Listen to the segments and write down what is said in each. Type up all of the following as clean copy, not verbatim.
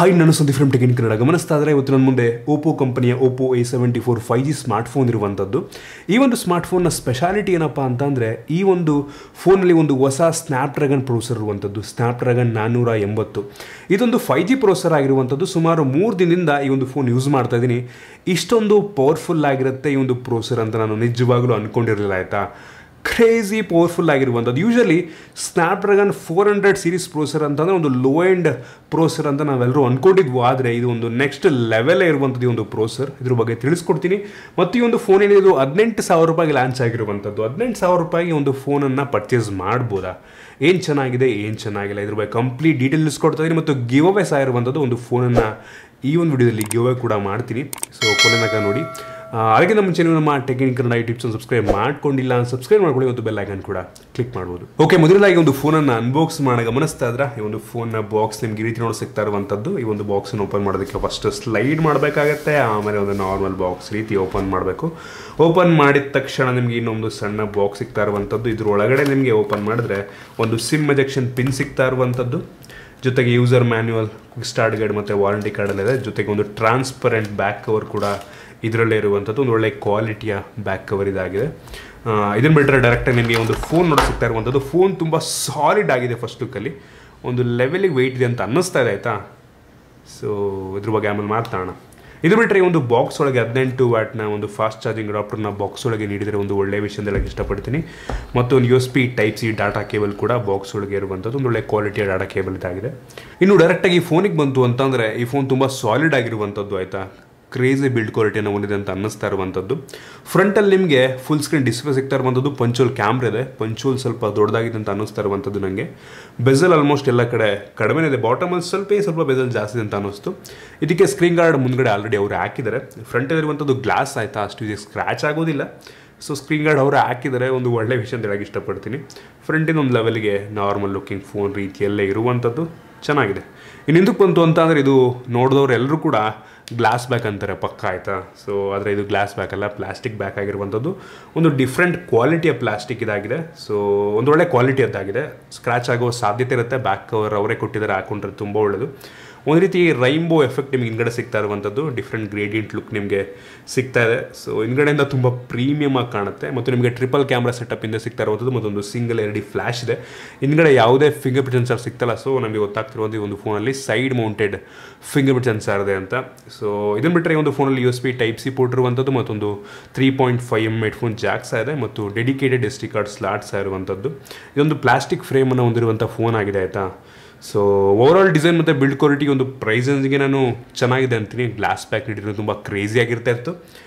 Hi, ನಾನು Sandeep from tech in Kannada. ಗಮನಿಸ್ತಾ ಇದ್ದರೆ ಇವತ್ತು ನನ್ನ ಮುಂದೆ ಓಪೋ ಕಂಪನಿಯ ಓಪೋ A74 5G ಸ್ಮಾರ್ಟ್ಫೋನ್ ಇರುವಂಥದ್ದು. ಈ ಒಂದು ಸ್ಮಾರ್ಟ್ಫೋನ್ನ ಸ್ಪೆಷಾಲಿಟಿ ಏನಪ್ಪ ಅಂತಂದರೆ, ಈ ಒಂದು ಫೋನಲ್ಲಿ ಒಂದು ಹೊಸ ಸ್ನ್ಯಾಪ್ಡ್ರ್ಯಾಗನ್ ಪ್ರೊಸೆಸರ್ ಇರುವಂಥದ್ದು, ಸ್ನ್ಯಾಪ್ಡ್ರ್ಯಾಗನ್ 480. ಇದೊಂದು 5G ಪ್ರೊಸೆಸರ್ ಆಗಿರುವಂಥದ್ದು. ಸುಮಾರು 3 ದಿನದಿಂದ ಈ ಒಂದು ಫೋನ್ ಯೂಸ್ ಮಾಡ್ತಾ ಇದ್ದೀನಿ. ಇಷ್ಟೊಂದು ಪವರ್ಫುಲ್ ಆಗಿರುತ್ತೆ ಈ ಒಂದು ಪ್ರೊಸೆಸರ್ ಅಂತ ನಾನು ನಿಜವಾಗ್ಲೂ ಅಂದ್ಕೊಂಡಿರಲಿಲ್ಲ. ಆಯಿತಾ, ಕ್ರೇಜಿ ಪವರ್ಫುಲ್ ಆಗಿರುವಂಥದ್ದು. ಯೂಶಲಿ ಸ್ನ್ಯಾಪ್ಡ್ರ್ಯಾಗನ್ 400 ಸೀರೀಸ್ ಪ್ರೊಸೆಸರ್ ಅಂತಂದರೆ ಒಂದು ಲೋ ಎಂಡ್ ಪ್ರೊಸೆಸರ್ ಅಂತ ನಾವೆಲ್ಲರೂ ಅಂದ್ಕೊಂಡಿದ್ವು. ಆದರೆ ಇದು ಒಂದು ನೆಕ್ಸ್ಟ್ ಲೆವೆಲೇ ಇರುವಂಥದ್ದು ಈ ಒಂದು ಪ್ರೊಸೆಸರ್. ಇದ್ರ ಬಗ್ಗೆ ತಿಳಿಸ್ಕೊಡ್ತೀನಿ. ಮತ್ತು ಈ ಒಂದು ಫೋನ್ ಏನಿದು 18,000 ರೂಪಾಯಿಗೆ ಲಾಂಚ್ ಆಗಿರುವಂಥದ್ದು. 18,000 ರೂಪಾಯಿಗೆ ಒಂದು ಫೋನನ್ನು ಪರ್ಚೇಸ್ ಮಾಡ್ಬೋದಾ? ಏನು ಚೆನ್ನಾಗಿದೆ, ಏನು ಚೆನ್ನಾಗಿಲ್ಲ, ಇದ್ರ ಬಗ್ಗೆ ಕಂಪ್ಲೀಟ್ ಡೀಟೇಲ್ ತಿಳಿಸ್ಕೊಡ್ತಾ ಇದ್ದೀನಿ. ಮತ್ತು ಗಿವ್ ಅವೇ ಸಹ ಇರುವಂಥದ್ದು. ಒಂದು ಫೋನನ್ನು ಈ ಒಂದು ವಿಡಿಯೋದಲ್ಲಿ ಗಿವ್ ಅವೇ ಕೂಡ ಮಾಡ್ತೀನಿ. ಸೊ ಕೊನೆಯಾಗ ನೋಡಿ. ಅದಕ್ಕಿಂತ ಮುಂಚೆ ನೀವು ನಮ್ಮ tech in Kannada tips subscribe ಮಾಡ್ಕೊಂಡಿಲ್ಲ, ಸಬ್ಸ್ಕ್ರೈಬ್ ಮಾಡ್ಕೊಳ್ಳಿ ಮತ್ತು ಬೆಲ್ ಐಕಾನ್ ಕೂಡ ಕ್ಲಿಕ್ ಮಾಡ್ಬೋದು. ಓಕೆ, ಮೊದಲಾಗಿ ಒಂದು ಫೋನನ್ನು ಅನ್ಬಾಕ್ಸ್ ಮಾಡೋಣ. ಗಮನಿಸ್ತಾ ಇದ್ರೆ ಈ ಒಂದು ಫೋನ್ನ ಬಾಕ್ಸ್ ನಿಮ್ಗೆ ಈ ರೀತಿ ನೋಡಿ ಸಿಗ್ತಾ ಇರುವಂಥದ್ದು. ಈ ಒಂದು ಬಾಕ್ಸನ್ನು ಓಪನ್ ಮಾಡೋದಕ್ಕೆ ಫಸ್ಟ್ ಸ್ಲೈಡ್ ಮಾಡಬೇಕಾಗತ್ತೆ. ಆಮೇಲೆ ಒಂದು ನಾರ್ಮಲ್ ಬಾಕ್ಸ್ ರೀತಿ ಓಪನ್ ಮಾಡಬೇಕು. ಓಪನ್ ಮಾಡಿದ ತಕ್ಷಣ ನಿಮಗೆ ಇನ್ನೊಂದು ಸಣ್ಣ ಬಾಕ್ಸ್ ಸಿಗ್ತಾ ಇರುವಂಥದ್ದು. ಇದ್ರ ಒಳಗಡೆ ನಿಮಗೆ ಓಪನ್ ಮಾಡಿದ್ರೆ ಒಂದು ಸಿಮ್ ಎಜೆಕ್ಷನ್ ಪಿನ್ ಸಿಗ್ತಾ ಇರುವಂಥದ್ದು, ಜೊತೆಗೆ user manual, quick start guide ಮತ್ತು ವಾರಂಟಿ ಕಾರ್ಡ್ ಇದೆ. ಜೊತೆಗೆ ಒಂದು ಟ್ರಾನ್ಸ್ಪರೆಂಟ್ ಬ್ಯಾಕ್ ಕವರ್ ಕೂಡ ಇದರಲ್ಲೇ ಇರುವಂಥದ್ದು. ಒಂದು ಒಳ್ಳೆ ಕ್ವಾಲಿಟಿಯ ಬ್ಯಾಕ್ ಕವರ್ ಇದಾಗಿದೆ. ಇದನ್ನು ಬಿಟ್ಟರೆ ಡೈರೆಕ್ಟಾಗಿ ನಿಮಗೆ ಒಂದು ಫೋನ್ ನೋಡಿ ಸಿಗ್ತಾ ಇರುವಂಥದ್ದು. ಫೋನ್ ತುಂಬ ಸಾಲಿಡ್ ಆಗಿದೆ. ಫಸ್ಟ್ ಲುಕ್ಕಲ್ಲಿ ಒಂದು ಲೆವೆಲಿಗೆ ವೆಯ್ಟ್ ಇದೆ ಅಂತ ಅನ್ನಿಸ್ತಾ ಇದೆ. ಆಯಿತಾ, ಸೊ ಇದ್ರ ಬಗ್ಗೆ ಆಮೇಲೆ ಮಾತಾಡೋಣ. ಇದು ಬಿಟ್ಟರೆ ಈ ಒಂದು ಬಾಕ್ಸ್ ಒಳಗೆ 18 ವ್ಯಾಟ್ನ ಒಂದು ಫಾಸ್ಟ್ ಚಾರ್ಜಿಂಗ್ ಅಡಾಪ್ಟರ್ನ ಬಾಕ್ಸ್ ಒಳಗೆ ನೀಡಿದರೆ ಒಂದು ಒಳ್ಳೆಯ ವಿಷಯ ಅಂತ ಹೇಳಕ್ಕೆ ಇಷ್ಟಪಡ್ತೀನಿ. ಮತ್ತು ಒಂದು USB Type-C ಡಾಟಾ ಕೇಬಲ್ ಕೂಡ ಬಾಕ್ಸ್ ಒಳಗೆ ಇರುವಂಥದ್ದು. ಒಂದು ಒಳ್ಳೆ ಕ್ವಾಲಿಟಿಯ ಡಾಟಾ ಕೇಬಲ್ ಇದಾಗಿದೆ. ಇನ್ನು ಡೈರೆಕ್ಟಾಗಿ ಈ ಫೋನಿಗೆ ಬಂತು ಅಂತಂದರೆ ಈ ಫೋನ್ ತುಂಬ ಸಾಲಿಡ್ ಆಗಿರುವಂಥದ್ದು. ಆಯಿತಾ, ಕ್ರೇಜಿ ಬಿಲ್ಡ್ ಕ್ವಾಲಿಟಿಯನ್ನು ಹೊಂದಿದೆ ಅಂತ ಅನ್ನಿಸ್ತಾ ಇರುವಂಥದ್ದು. ಫ್ರಂಟಲ್ಲಿ ನಿಮಗೆ ಫುಲ್ ಸ್ಕ್ರೀನ್ ಡಿಸ್ಪ್ಲೇ ಸಿಗ್ತಾ ಇರುವಂಥದ್ದು. ಪಂಚೋಲ್ ಕ್ಯಾಮ್ರಾ ಇದೆ. ಪಂಚೋಲ್ ಸ್ವಲ್ಪ ದೊಡ್ಡದಾಗಿದೆ ಅಂತ ಅನ್ನಿಸ್ತಾ ಇರುವಂಥದ್ದು ನನಗೆ. ಬೆಜಲ್ ಆಲ್ಮೋಸ್ಟ್ ಎಲ್ಲ ಕಡೆ ಕಡಿಮೆ ಇದೆ. ಬಾಟಮಲ್ಲಿ ಸ್ವಲ್ಪ ಬೆಜಲ್ ಜಾಸ್ತಿ ಅಂತ ಅನ್ನಿಸ್ತು. ಇದಕ್ಕೆ ಸ್ಕ್ರೀನ್ ಗಾರ್ಡ್ ಮುಂದ್ಗಡೆ ಆಲ್ರೆಡಿ ಅವರು ಹಾಕಿದ್ದಾರೆ. ಫ್ರಂಟಲ್ಲಿರುವಂಥದ್ದು ಗ್ಲಾಸ್. ಆಯಿತಾ, ಅಷ್ಟು ಇದಕ್ಕೆ ಸ್ಕ್ರ್ಯಾಚ್ ಆಗೋದಿಲ್ಲ. ಸೊ ಸ್ಕ್ರೀನ್ ಗಾರ್ಡ್ ಅವರು ಹಾಕಿದ್ದಾರೆ. ಒಂದು ಒಳ್ಳೆ ವಿಷಯ ಅಂತ ಹೇಳಕ್ಕೆ ಇಷ್ಟಪಡ್ತೀನಿ. ಫ್ರಂಟಿನ ಒಂದು ಲೆವೆಲ್ಗೆ ನಾರ್ಮಲ್ ಲುಕಿಂಗ್ ಫೋನ್ ರೀತಿಯಲ್ಲೇ ಇರುವಂಥದ್ದು ಚೆನ್ನಾಗಿದೆ. ಇನ್ನು ಹಿಂದಕ್ಕೆ ಬಂತು ಅಂತ ಅಂದರೆ ಇದು ನೋಡಿದವ್ರು ಎಲ್ಲರೂ ಕೂಡ ಗ್ಲಾಸ್ ಬ್ಯಾಕ್ ಅಂತಾರೆ ಪಕ್ಕ. ಆಯಿತಾ, ಸೊ ಆದರೆ ಇದು ಗ್ಲಾಸ್ ಬ್ಯಾಕ್ ಅಲ್ಲ, ಪ್ಲಾಸ್ಟಿಕ್ ಬ್ಯಾಕ್ ಆಗಿರುವಂಥದ್ದು. ಒಂದು ಡಿಫ್ರೆಂಟ್ ಕ್ವಾಲಿಟಿಯ ಪ್ಲಾಸ್ಟಿಕ್ ಇದಾಗಿದೆ. ಸೊ ಒಂದು ಒಳ್ಳೆ ಕ್ವಾಲಿಟಿಯದ್ದಾಗಿದೆ. ಸ್ಕ್ರ್ಯಾಚ್ ಆಗೋ ಸಾಧ್ಯತೆ ಇರುತ್ತೆ. ಬ್ಯಾಕ್ ಕವರ್ ಅವರೇ ಕೊಟ್ಟಿದ್ದಾರೆ, ಹಾಕೊಂಡ್ರೆ ತುಂಬ ಒಳ್ಳೆಯದು. ಒಂದು ರೀತಿ ರೈನ್ಬೋ ಎಫೆಕ್ಟ್ ನಿಮ್ಗೆ ಹಿಂದ್ಗಡೆ ಸಿಗ್ತಾ ಇರುವಂಥದ್ದು. ಡಿಫ್ರೆಂಟ್ ಗ್ರೇಡಿಯಂಟ್ ಲುಕ್ ನಿಮಗೆ ಸಿಗ್ತಾ ಇದೆ. ಸೊ ಹಿಂದ್ಗಡೆಯಿಂದ ತುಂಬ ಪ್ರೀಮಿಯಮ್ ಆಗಿ ಕಾಣುತ್ತೆ. ಮತ್ತು ನಿಮಗೆ ಟ್ರಿಪಲ್ ಕ್ಯಾಮ್ರಾ ಸೆಟಪ್ ಇಂದ ಸಿಗ್ತಾ ಇರುವಂಥದ್ದು. ಮತ್ತೊಂದು ಸಿಂಗಲ್ LED ಫ್ಲ್ಯಾಶ್ ಇದೆ. ಹಿಂದ್ಗಡೆ ಯಾವುದೇ ಫಿಂಗರ್ ಪ್ರಿಂಟ್ ಸೆನ್ಸರ್ ಸಿಗ್ತಲ್ಲ. ಸೊ ನಮಗೆ ಗೊತ್ತಾಗ್ತಿರುವಂಥ ಈ ಒಂದು ಫೋನಲ್ಲಿ side mounted finger print sensor ಇದೆ ಅಂತ. ಸೊ ಇದನ್ನು ಬಿಟ್ಟರೆ ಈ ಒಂದು ಫೋನಲ್ಲಿ USB Type-C ಪೋರ್ಟ್ ಇರುವಂಥದ್ದು. ಮತ್ತೊಂದು 3.5mm ಹೆಡ್ಫೋನ್ ಜಾಕ್ಸ್ ಇದೆ. ಮತ್ತು ಡೆಡಿಕೇಟೆಡ್ SD ಕಾರ್ಡ್ ಸ್ಲಾಟ್ಸ್ ಇರುವಂಥದ್ದು. ಇದೊಂದು ಪ್ಲಾಸ್ಟಿಕ್ ಫ್ರೇಮನ್ನು ಹೊಂದಿರುವಂಥ ಫೋನ್ ಆಗಿದೆ. ಆಯಿತಾ, ಸೊ ಓವರಾಲ್ ಡಿಸೈನ್ ಮತ್ತು ಬಿಲ್ಡ್ ಕ್ವಾಲಿಟಿಗೆ ಒಂದು ಪ್ರೈಸ್ ರೇಂಜ್ಗೆ ನಾನು ಚೆನ್ನಾಗಿದೆ ಅಂತೀನಿ. ಗ್ಲಾಸ್ ಬ್ಯಾಕ್ ನೀಡಿರೋದು ತುಂಬ ಕ್ರೇಜಿ ಆಗಿರ್ತಾ ಇತ್ತು.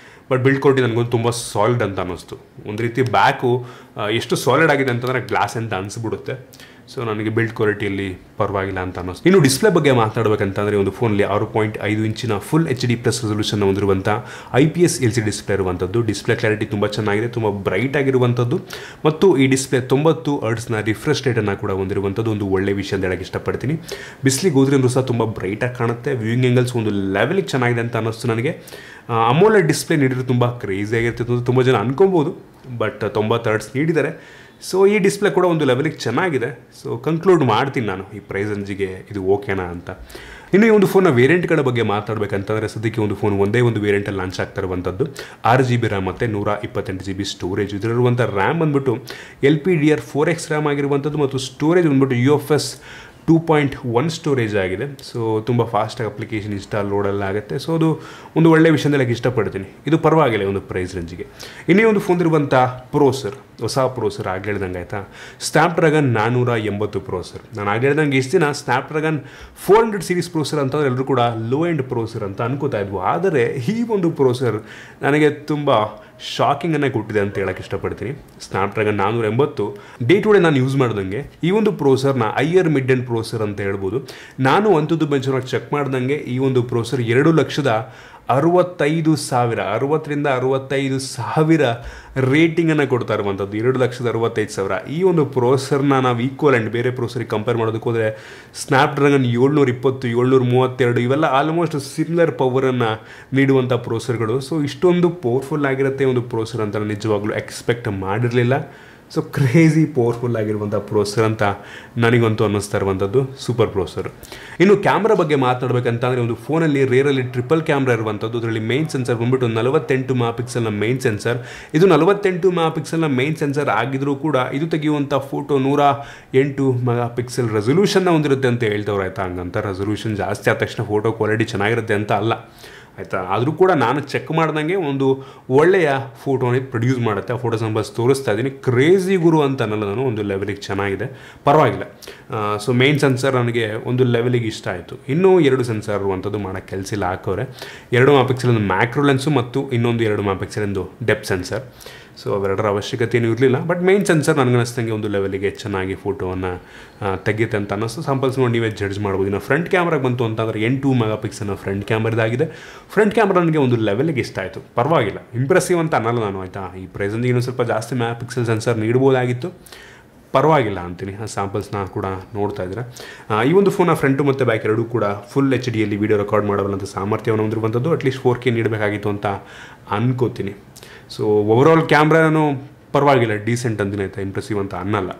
ಬಟ್ ಬಿಲ್ಡ್ ಕ್ವಾಲಿಟಿ ನನಗೊಂದು ತುಂಬ ಸಾಲಿಡ್ ಅಂತ ಅನ್ನಿಸ್ತು. ಒಂದು ರೀತಿ ಬ್ಯಾಕು ಎಷ್ಟು ಸಾಲಿಡ್ ಆಗಿದೆ ಅಂತಂದರೆ ಗ್ಲಾಸ್ ಅಂತ ಅನಿಸ್ಬಿಡುತ್ತೆ. ಸೊ ನನಗೆ ಬಿಲ್ಡ್ ಕ್ವಾಲಿಟಿಯಲ್ಲಿ ಪರವಾಗಿಲ್ಲ ಅಂತ ಅನ್ನಿಸ್ತು. ಇನ್ನು ಡಿಸ್ಪ್ಲೇ ಬಗ್ಗೆ ಮಾತನಾಡಬೇಕಂತಂದರೆ ಒಂದು ಫೋನಲ್ಲಿ 6.5 ಇಂಚಿನ ಫುಲ್ HD+ ರೆಸಲ್ಯೂಷನ್ ಹೊಂದಿರುವಂಥ IPS LCD ಡಿಸ್ಪ್ಲೇ ಇರುವಂಥದ್ದು. ಡಿಸ್ಪ್ಲೇ ಕ್ಲಾರಿಟಿ ತುಂಬ ಚೆನ್ನಾಗಿದೆ, ತುಂಬ ಬ್ರೈಟ್ ಆಗಿರುವಂಥದ್ದು. ಮತ್ತು ಈ ಡಿಸ್ಪ್ಲೇ 90 ಹರ್ಟ್ಸ್ನ ರಿಫ್ರೆಶ್ ರೇಟನ್ನು ಕೂಡ ಹೊಂದಿರುವಂಥದ್ದು. ಒಂದು ಒಳ್ಳೆ ವಿಷಯ ಅಂತ ಹೇಳಕ್ಕೆ ಇಷ್ಟಪಡ್ತೀನಿ. ಬಿಸಿಲಿಗೆ ಹೋದ್ರೂ ಸಹ ತುಂಬ ಬ್ರೈಟಾಗಿ ಕಾಣುತ್ತೆ. ವ್ಯೂಯಿಂಗ್ ಆ್ಯಂಗಲ್ಸ್ ಒಂದು ಲೆವೆಲಿಗೆ ಚೆನ್ನಾಗಿದೆ ಅಂತ ಅನ್ನಿಸ್ತು ನನಗೆ. ಅಮೋಲೆಡ್ ಡಿಸ್ಪ್ಲೇ ನೀಡಿದ್ರೆ ತುಂಬ ಕ್ರೇಜಿ ಆಗಿರ್ತಿತ್ತು ಅಂತ ತುಂಬ ಜನ ಅನ್ಕೊಬೋದು. ಬಟ್ 90 ಹರ್ಟ್ಸ್ ನೀಡಿದ್ದಾರೆ. ಸೊ ಈ ಡಿಸ್ಪ್ಲೇ ಕೂಡ ಒಂದು ಲೆವೆಲಿಗೆ ಚೆನ್ನಾಗಿದೆ. ಸೊ ಕನ್ಕ್ಲೂಡ್ ಮಾಡ್ತೀನಿ ನಾನು ಈ ಪ್ರೈಸ್ ರೇಂಜಿಗೆ ಇದು ಓಕೆನಾ ಅಂತ. ಇನ್ನು ಈ ಒಂದು ಫೋನ್ನ ವೇರಿಯಂಟ್ಗಳ ಬಗ್ಗೆ ಮಾತಾಡಬೇಕಂತಂದರೆ ಸದ್ಯಕ್ಕೆ ಒಂದು ಫೋನ್ ಒಂದೇ ಒಂದು ವೇರಿಯಂಟಲ್ಲಿ ಲಾಂಚ್ ಆಗ್ತಾ ಇರುವಂಥದ್ದು. 6GB ರ್ಯಾಮ್ ಮತ್ತು 128GB ಸ್ಟೋರೇಜ್. ಇದರಲ್ಲಿರುವಂಥ ರ್ಯಾಮ್ ಬಂದ್ಬಿಟ್ಟು LPDDR4X ರ್ಯಾಮ್ ಆಗಿರುವಂಥದ್ದು. ಮತ್ತು ಸ್ಟೋರೇಜ್ ಬಂದ್ಬಿಟ್ಟು UFS 2.1 ಸ್ಟೋರೇಜ್ ಆಗಿದೆ. ಸೊ ತುಂಬ ಫಾಸ್ಟಾಗಿ ಅಪ್ಲಿಕೇಶನ್ ಇನ್ಸ್ಟಾಲ್ ಲೋಡೆಲ್ಲ ಆಗುತ್ತೆ. ಸೊ ಅದು ಒಂದು ಒಳ್ಳೆಯ ವಿಷಯ ಅಂತ ಹೇಳಕ್ಕೆ ಇಷ್ಟಪಡ್ತೀನಿ. ಇದು ಪರವಾಗಿಲ್ಲ ಒಂದು ಪ್ರೈಸ್ ರೇಂಜಿಗೆ. ಇನ್ನೇ ಒಂದು ಫೋನ್ ಇರುವಂಥ ಪ್ರೊಸೆಸರ್, ಹೊಸ ಪ್ರೊಸೆಸರ್ ಆಗಿ ಹೇಳ್ದಂಗೆ. ಆಯಿತಾ, ಸ್ನ್ಯಾಪ್ಡ್ರ್ಯಾಗನ್ 480 ಪ್ರೊಸೆಸರ್. ನಾನು ಆಗಿ ಹೇಳ್ದಂಗೆ ಇಷ್ಟು ದಿನ ಸ್ನ್ಯಾಪ್ಡ್ರ್ಯಾಗನ್ 400 ಸೀರೀಸ್ ಪ್ರೊಸೆಸರ್ ಅಂತಂದರೆ ಎಲ್ಲರೂ ಕೂಡ ಲೋ ಎಂಡ್ ಪ್ರೊಸೆಸರ್ ಅಂತ ಅನ್ಕೋತಾ ಇದ್ವು. ಆದರೆ ಈ ಒಂದು ಪ್ರೊಸೆಸರ್ ನನಗೆ ತುಂಬ ಶಾಕಿಂಗನ್ನು ಕೊಟ್ಟಿದೆ ಅಂತ ಹೇಳಕ್ಕೆ ಇಷ್ಟಪಡ್ತೀನಿ. ಸ್ನ್ಯಾಪ್ಡ್ರ್ಯಾಗನ್ 480 ಡೇ ಟು ಡೇ ನಾನು ಯೂಸ್ ಮಾಡ್ದಂಗೆ ಈ ಒಂದು ಪ್ರೊಸೆಸರ್ನ ಹೈಯರ್ ಮಿಡ್ ಎಂಡ್ ಪ್ರೊಸೆಸರ್ ಅಂತ ಹೇಳ್ಬೋದು. ನಾನು ಅಂತದ್ದು ಬೆಂಚ್ ಚೆಕ್ ಮಾಡ್ದಂಗೆ ಈ ಒಂದು ಪ್ರೊಸೆಸರ್ 2,65,000 60ರಿಂದ 65,000 ರೇಟಿಂಗನ್ನು ಕೊಡ್ತಾ ಇರುವಂಥದ್ದು. 2,65,000 ಈ ಒಂದು ಪ್ರೊಸೆಸರ್ನ ನಾವು ಈಕ್ವಲೆಂಟ್ ಬೇರೆ ಪ್ರೊಸೆಸರಿಗೆ ಕಂಪೇರ್ ಮಾಡೋದಕ್ಕೆ ಹೋದರೆ ಸ್ನ್ಯಾಪ್ಡ್ರ್ಯಾಗನ್ 720 732 ಇವೆಲ್ಲ ಆಲ್ಮೋಸ್ಟ್ ಸಿಮಿಲರ್ ಪವರನ್ನು ನೀಡುವಂಥ ಪ್ರೊಸೆಸರ್ಗಳು. ಸೊ ಇಷ್ಟೊಂದು ಪವರ್ಫುಲ್ ಆಗಿರುತ್ತೆ ಒಂದು ಪ್ರೊಸೆಸರ್ ಅಂತ ನಾನು ನಿಜವಾಗ್ಲೂ ಎಕ್ಸ್ಪೆಕ್ಟ್ ಮಾಡಿರಲಿಲ್ಲ. ಸೊ ಕ್ರೇಜಿ ಪವರ್ಫುಲ್ ಆಗಿರುವಂಥ ಪ್ರೊಸೆಸರ್ ಅಂತ ನನಗಂತೂ ಅನ್ನಿಸ್ತಾ ಇರುವಂಥದ್ದು ಸೂಪರ್ ಪ್ರೊಸೆಸರ್. ಇನ್ನು ಕ್ಯಾಮ್ರಾ ಬಗ್ಗೆ ಮಾತನಾಡಬೇಕಂತಂದರೆ ಒಂದು ಫೋನಲ್ಲಿ ರೇರಲ್ಲಿ ಟ್ರಿಪಲ್ ಕ್ಯಾಮ್ರಾ ಇರುವಂಥದ್ದು. ಅದರಲ್ಲಿ ಮೇನ್ ಸೆನ್ಸರ್ ಬಂದ್ಬಿಟ್ಟು 48 ಮೆಗಾ ಪಿಕ್ಸೆಲ್ನ ಮೇನ್ ಸೆನ್ಸರ್. ಇದು 48 ಮೆಗಾ ಪಿಕ್ಸೆಲ್ನ ಮೇನ್ ಸೆನ್ಸರ್ ಆಗಿದ್ರೂ ಕೂಡ ಇದು ತೆಗೆಯುವಂಥ ಫೋಟೋ 108 ಮೆಗಾ ಪಿಕ್ಸೆಲ್ ರೆಸೊಲ್ಯೂಷನ್ನ ಹೊಂದಿರುತ್ತೆ ಅಂತ ಹೇಳ್ತವ್ರು ಆಯಿತಾ. ಹಂಗಂತ ರೆಸೊಲ್ಯೂಷನ್ ಜಾಸ್ತಿ ಆದ ತಕ್ಷಣ ಫೋಟೋ ಕ್ವಾಲಿಟಿ ಚೆನ್ನಾಗಿರುತ್ತೆ ಅಂತ ಅಲ್ಲ ಆಯಿತಾ. ಆದರೂ ಕೂಡ ನಾನು ಚೆಕ್ ಮಾಡ್ದಂಗೆ ಒಂದು ಒಳ್ಳೆಯ ಫೋಟೋನ ಪ್ರೊಡ್ಯೂಸ್ ಮಾಡುತ್ತೆ. ಆ ಫೋಟೋ ಸಂಬಸ್ ತೋರಿಸ್ತಾ ಇದ್ದೀನಿ. ಕ್ರೇಜಿ ಗುರು ಅಂತ ಅನ್ನಲ್ಲ ನಾನು, ಒಂದು ಲೆವೆಲಿಗೆ ಚೆನ್ನಾಗಿದೆ, ಪರವಾಗಿಲ್ಲ. ಸೊ ಮೇನ್ ಸೆನ್ಸರ್ ನನಗೆ ಒಂದು ಲೆವೆಲಿಗೆ ಇಷ್ಟ ಆಯಿತು. ಇನ್ನೂ 2 ಸೆನ್ಸರ್ ಇರುವಂಥದ್ದು ಮಾಡೋಕ್ಕೆ ಕೆಲಸ ಇಲ್ಲ ಹಾಕೋರೆ. 2 ಮೆಗಾ ಪಿಕ್ಸೆಲ್ ಮ್ಯಾಕ್ರೋ ಲೆನ್ಸು ಮತ್ತು ಇನ್ನೊಂದು 2 mega pixel depth sensor. So ಅವೆರಡರ ಅವಶ್ಯಕತೆ ಏನೂ ಇರಲಿಲ್ಲ. ಬಟ್ ಮೇನ್ ಸೆನ್ಸರ್ ನನಗನ್ನಿಸ್ತಂಗೆ ಒಂದು ಲೆವೆಲಿಗೆ ಚೆನ್ನಾಗಿ ಫೋಟೋವನ್ನು ತೆಗೆಯುತ್ತೆ ಅಂತ ಅನ್ನಿಸ್ತು. ಸ್ಯಾಂಪಲ್ಸ್ ನೋಡಿ ನೀವೇ ಜಡ್ಜ್ ಮಾಡ್ಬೋದು. ಇನ್ನು ಫ್ರಂಟ್ ಕ್ಯಾಮ್ರಾಗೆ ಬಂತು ಅಂತಂದರೆ 8 ಮೆಗಾ ಪಿಕ್ಸೆಲ್ನ ಫ್ರಂಟ್ ಕ್ಯಾಮ್ರಾದಾಗಿದೆ. ಫ್ರಂಟ್ ಕ್ಯಾಮ್ರಾ ನನಗೆ ಒಂದು ಲೆವೆಲಿಗೆ ಇಷ್ಟ ಆಯಿತು, ಪರವಾಗಿಲ್ಲ. ಇಂಪ್ರೆಸಿವ್ ಅಂತ ಅನ್ನಲ್ಲ ನಾನು ಆಯಿತಾ. ಈ ಪ್ರೈಸಂದು ಇನ್ನೂ ಸ್ವಲ್ಪ ಜಾಸ್ತಿ ಮೆಗಾ ಪಿಕ್ಸೆಲ್ ಸೆನ್ಸರ್ ನೀಡ್ಬೋದಾಗಿತ್ತು, ಪರವಾಗಿಲ್ಲ ಅಂತೀನಿ. ಆ ಸ್ಯಾಂಪಲ್ಸ್ನ ಕೂಡ ನೋಡ್ತಾ ಇದ್ದೀರಾ. ಈ ಒಂದು ಫೋನ ಫ್ರಂಟು ಮತ್ತು ಬ್ಯಾಕ್ ಎರಡೂ ಕೂಡ ಫುಲ್ HD ವಿಡಿಯೋ ರೆಕಾರ್ಡ್ ಮಾಡಬಲ್ಲಂಥ ಸಾಮರ್ಥ್ಯವನ್ನು ಹೊಂದಿರುವಂಥದ್ದು. ಅಟ್ಲೀಸ್ಟ್ 4K ನೀಡಬೇಕಾಗಿತ್ತು ಅಂತ ಅನ್ಕೋತೀನಿ. ಸೊ ಓವರಾಲ್ ಕ್ಯಾಮ್ರಾನು ಪರವಾಗಿಲ್ಲ, ಡೀಸೆಂಟ್ ಅಂತೀನಿ ಆಯಿತಾ, ಇಂಪ್ರೆಸಿವ್ ಅಂತ ಅನ್ನಲ್ಲ.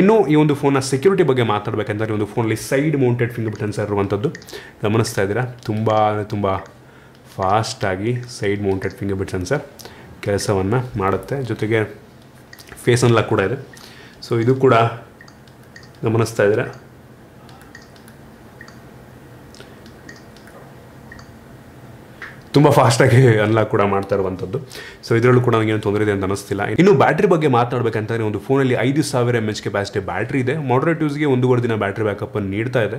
ಇನ್ನು ಈ ಒಂದು ಫೋನ್ನ ಸೆಕ್ಯೂರಿಟಿ ಬಗ್ಗೆ ಮಾತಾಡಬೇಕಂದ್ರೆ ಒಂದು ಫೋನಲ್ಲಿ side mounted finger print sensor ಇರುವಂಥದ್ದು ಗಮನಿಸ್ತಾ ಇದ್ದೀರಾ. ತುಂಬ ಫಾಸ್ಟಾಗಿ side mounted finger print sensor ಕೆಲಸವನ್ನು ಮಾಡುತ್ತೆ. ಜೊತೆಗೆ ಫೇಸ್ ಅನ್ಲಾಕ್ ಕೂಡ ಇದೆ. ಸೊ ಇದು ಕೂಡ ಗಮನಿಸ್ತಾ ಇದ್ದೀರಾ. ತುಂಬ ಫಾಸ್ಟಾಗಿ ಅನ್ಲಾಕ್ ಕೂಡ ಮಾಡ್ತಾ ಇರುವಂಥದ್ದು. ಸೊ ಇದರಲ್ಲೂ ಕೂಡ ನನಗೇನು ತೊಂದರೆ ಇದೆ ಅಂತ ಅನ್ನಿಸ್ತಿಲ್ಲ. ಇನ್ನು ಬ್ಯಾಟ್ರಿ ಬಗ್ಗೆ ಮಾತನಾಡಬೇಕಂತಂದರೆ ಒಂದು ಫೋನಲ್ಲಿ 5000 mAh ಕೆಪಾಸಿಟಿ ಬ್ಯಾಟ್ರಿ ಇದೆ. ಮಾಡರೇಟ್ ಯೂಸ್ಗೆ 1.5 ದಿನ ಬ್ಯಾಟ್ರಿ ಬ್ಯಾಕಪ್ಪನ್ನು ನೀಡ್ತಾ ಇದೆ.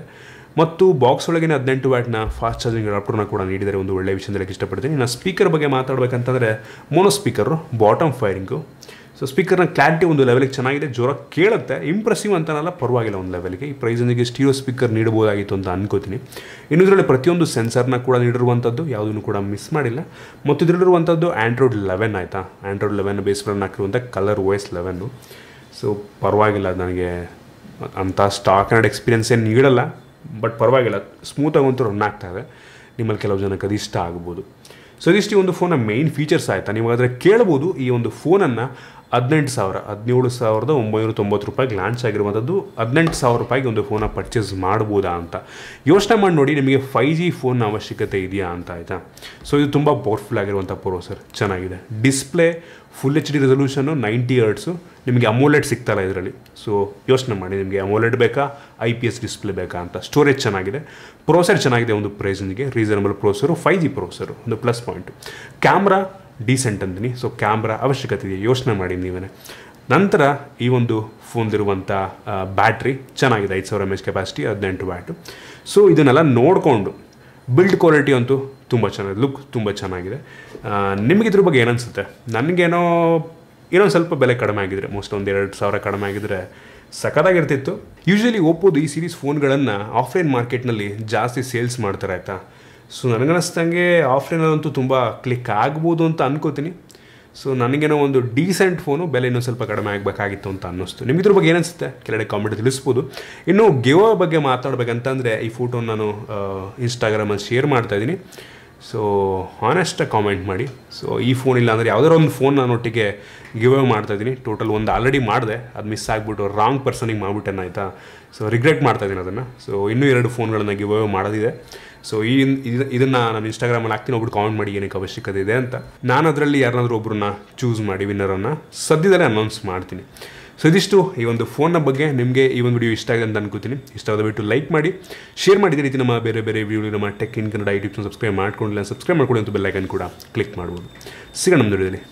ಮತ್ತು ಬಾಕ್ಸ್ ಒಳಗಿನ 18 ವ್ಯಾಟ್ನ ಫಾಸ್ಟ್ ಚಾರ್ಜಿಂಗ್ ಅಡಾಪ್ಟರ್ನ ಕೂಡ ನೀಡಿದರೆ ಒಂದು ಒಳ್ಳೆಯ ವಿಷಯ ಹೇಳಕ್ಕೆ ಇಷ್ಟಪಡ್ತೀನಿ. ಇನ್ನು ಸ್ಪೀಕರ್ ಬಗ್ಗೆ ಮಾತಾಡಬೇಕಂತಂದರೆ mono speaker, bottom firing. So ಸ್ಪೀಕರ್ನ ಕ್ಲಾರಿಟಿ ಒಂದು ಲೆವೆಲಿಗೆ ಚೆನ್ನಾಗಿದೆ, ಜೋರಾಗಿ ಕೇಳುತ್ತೆ. ಇಂಪ್ರೆಸಿವ್ ಅಂತನಲ್ಲ, ಪರವಾಗಿಲ್ಲ ಒಂದು ಲೆವೆಲ್ಗೆ. ಈ ಪ್ರೈಸಿಗೆ ಸ್ಟೀರಿಯೋ ಸ್ಪೀಕರ್ ನೀಡಬಹುದಾಗಿತ್ತು ಅಂತ ಅನ್ಕೋತೀನಿ. ಇನ್ನು ಇದರಲ್ಲಿ ಪ್ರತಿಯೊಂದು ಸೆನ್ಸರ್ನ ಕೂಡ ನೀಡಿರುವಂಥದ್ದು, ಯಾವುದನ್ನು ಕೂಡ ಮಿಸ್ ಮಾಡಿಲ್ಲ. ಮತ್ತು ಇದರಲ್ಲಿರುವಂಥದ್ದು Android 11 ಆಯಿತಾ. Android 11 ಬೇಸ್ ರನ್ ಹಾಕಿರುವಂಥ ColorOS 11. ಸೊ ಪರವಾಗಿಲ್ಲ, ನನಗೆ ಅಂಥ ಸ್ಟಾಕ್ ಆ್ಯಂಡ್ ಎಕ್ಸ್ಪೀರಿಯನ್ಸ್ ಏನು ನೀಡಲ್ಲ, ಬಟ್ ಪರವಾಗಿಲ್ಲ, ಸ್ಮೂತಾಗಿ ಅಂತೂ ರನ್ ಆಗ್ತಾಯಿದೆ. ನಿಮ್ಮಲ್ಲಿ ಕೆಲವು ಜನಕ್ಕೆ ಅದು ಇಷ್ಟ ಆಗ್ಬೋದು. ಸೊ ಇದಿಷ್ಟು ಒಂದು ಫೋನ್ನ ಮೇನ್ ಫೀಚರ್ಸ್ ಆಯಿತಾ. ನೀವು ಆದರೆ ಕೇಳ್ಬೋದು ಈ ಒಂದು ಫೋನನ್ನು 17,990 ರೂಪಾಯಿಗೆ ಲಾಂಚ್ ಆಗಿರುವಂಥದ್ದು. 18,000 ರೂಪಾಯಿಗೆ ಒಂದು ಫೋನ ಪರ್ಚೇಸ್ ಮಾಡ್ಬೋದಾ ಅಂತ ಯೋಚನೆ ಮಾಡಿ ನೋಡಿ. ನಿಮಗೆ 5G ಫೋನ್ನ ಅವಶ್ಯಕತೆ ಇದೆಯಾ ಅಂತ ಆಯಿತಾ. ಸೊ ಇದು ತುಂಬ ಪವರ್ಫುಲ್ ಆಗಿರುವಂಥ ಪ್ರೊಸೆಸರ್, ಚೆನ್ನಾಗಿದೆ. Display full HD ರೆಸೊಲ್ಯೂಷನ್ನು 90 Hz. ನಿಮಗೆ ಅಮೋಲೆಡ್ ಸಿಗ್ತಾಯಿಲ್ಲ ಇದರಲ್ಲಿ. ಸೊ ಯೋಚನೆ ಮಾಡಿ, ನಿಮಗೆ ಅಮೋಲೆಡ್ ಬೇಕಾ, IPS ಡಿಸ್ಪ್ಲೇ ಬೇಕಾ ಅಂತ. ಸ್ಟೋರೇಜ್ ಚೆನ್ನಾಗಿದೆ, ಪ್ರೊಸೆಸರ್ ಚೆನ್ನಾಗಿದೆ. ಒಂದು ಪ್ರೈಸಿಗೆ ರೀಸನಬಲ್ ಪ್ರೊಸೆಸರು, 5G ಪ್ರೊಸೆಸರು ಒಂದು ಪ್ಲಸ್ ಪಾಯಿಂಟು. ಕ್ಯಾಮ್ರಾ ಡೀಸೆಂಟ್ ಅಂತೀನಿ. ಸೊ ಕ್ಯಾಮ್ರಾ ಅವಶ್ಯಕತೆ ಇದೆ, ಯೋಚನೆ ಮಾಡಿ ನೀವೇ. ನಂತರ ಈ ಒಂದು ಫೋನ್ದಿರುವಂಥ ಬ್ಯಾಟ್ರಿ ಚೆನ್ನಾಗಿದೆ, 5000 mAh ಕೆಪಾಸಿಟಿ, 18 ವ್ಯಾಟು. ಸೊ ಇದನ್ನೆಲ್ಲ ನೋಡಿಕೊಂಡು ಬಿಲ್ಡ್ ಕ್ವಾಲಿಟಿ ಅಂತೂ ತುಂಬ ಚೆನ್ನಾಗಿದೆ, ಲುಕ್ ತುಂಬ ಚೆನ್ನಾಗಿದೆ. ನಿಮಗೆ ಇದ್ರ ಬಗ್ಗೆ ಏನನ್ಸುತ್ತೆ? ನನಗೇನೋ ಇನ್ನೊಂದು ಸ್ವಲ್ಪ ಬೆಲೆ ಕಡಿಮೆ ಆಗಿದ್ರೆ, ಮೋಸ್ಟ್ ಒಂದು 2,000 ಕಡಿಮೆ ಆಗಿದ್ರೆ ಸಖತ್ತಾಗಿರ್ತಿತ್ತು. ಯೂಶ್ವಲಿ ಓಪೋದು ಈ ಸೀರೀಸ್ ಫೋನ್ಗಳನ್ನು ಆಫ್ಲೈನ್ ಮಾರ್ಕೆಟ್ನಲ್ಲಿ ಜಾಸ್ತಿ ಸೇಲ್ಸ್ ಮಾಡ್ತಾರೆ ಆಯಿತಾ. ಸೊ ನನಗನ್ನಿಸ್ದಂಗೆ ಆಫ್ಲೈನಲ್ಲಂತೂ ತುಂಬ ಕ್ಲಿಕ್ ಆಗ್ಬೋದು ಅಂತ ಅನ್ಕೋತೀನಿ. ಸೊ ನನಗೇನೋ ಒಂದು ಡೀಸೆಂಟ್ ಫೋನು ಬೆಲೆ ಇನ್ನೂ ಸ್ವಲ್ಪ ಕಡಿಮೆ ಆಗಬೇಕಾಗಿತ್ತು ಅಂತ ಅನ್ನಿಸ್ತು. ನಿಮಗೆ ಇದ್ರ ಬಗ್ಗೆ ಏನನ್ಸುತ್ತೆ ಕೆಳಗಡೆ ಕಾಮೆಂಟ್ ತಿಳಿಸ್ಬೋದು. ಇನ್ನು ಗಿವ್ ಬಗ್ಗೆ ಮಾತಾಡಬೇಕಂತಂದರೆ ಈ ಫೋಟೋ ನಾನು ಇನ್ಸ್ಟಾಗ್ರಾಮಲ್ಲಿ ಶೇರ್ ಮಾಡ್ತಾಯಿದ್ದೀನಿ. ಸೊ ಹಾನೆಸ್ಟಾಗಿ ಕಾಮೆಂಟ್ ಮಾಡಿ. ಸೊ ಈ ಫೋನ್ ಇಲ್ಲ ಅಂದರೆ ಯಾವುದಾದ್ರು ಒಂದು ಫೋನ್ ನಾನು ಒಟ್ಟಿಗೆ ಗಿವ್ ಅವೇ ಮಾಡ್ತಾಯಿದ್ದೀನಿ. ಟೋಟಲ್ ಒಂದು ಆಲ್ರೆಡಿ ಮಾಡಿದೆ, ಅದು ಮಿಸ್ ಆಗಿಬಿಟ್ಟು ರಾಂಗ್ ಪರ್ಸನಿಗೆ ಮಾಡಿಬಿಟ್ಟೆನ ಆಯಿತಾ. ಸೊ ರಿಗ್ರೆಟ್ ಮಾಡ್ತಾಯಿದ್ದೀನಿ ಅದನ್ನು. ಸೊ ಇನ್ನೂ 2 ಫೋನ್ಗಳನ್ನು ಗಿವ್ ಅವೇ ಮಾಡೋದಿದೆ. ಸೊ ಇದನ್ನು ನಾನು ಇನ್ಸ್ಟಾಗ್ರಾಮಲ್ಲಿ ಹಾಕ್ತೀನಿ, ಒಬ್ರು ಕಾಮೆಂಟ್ ಮಾಡಿ ಏನಕ್ಕೆ ಅವಶ್ಯಕತೆ ಇದೆ ಅಂತ. ನಾನು ಅದರಲ್ಲಿ ಯಾರನ್ನಾದ್ರೂ ಒಬ್ಬರನ್ನ ಚೂಸ್ ಮಾಡಿ ವಿನ್ನರನ್ನು ಸದ್ಯದಲ್ಲೇ ಅನೌನ್ಸ್ ಮಾಡ್ತೀನಿ. ಸೊ ಇದಿಷ್ಟು ಈ ಒಂದು ಫೋನ್ನ ಬಗ್ಗೆ. ನಿಮಗೆ ಈ ಒಂದು ವಿಡಿಯೋ ಇಷ್ಟ ಆಗಿದೆ ಅಂತ ಅನ್ಕೋತೀನಿ. ಇಷ್ಟ ಆದ ಬಿಟ್ಟು ಲೈಕ್ ಮಾಡಿ, ಶೇರ್ ಮಾಡಿದ ರೀತಿ ನಮ್ಮ ಬೇರೆ ವಿಡಿಯೋ ನಮ್ಮ tech in Kannada YouTube subscribe ಮಾಡ್ಕೊಂಡಿಲ್ಲ, ಸಬ್ಸ್ಕ್ರೈಬ್ ಮಾಡ್ಕೊಳ್ಳಿ ಅಂತ ಬೆಲ್ ಐಕನ್ ಕೂಡ ಕ್ಲಿಕ್ ಮಾಡ್ಬೋದು. ಸಿಗೋಣ ನಮ್ಮ ವಿಡಿಯೋದಲ್ಲಿ.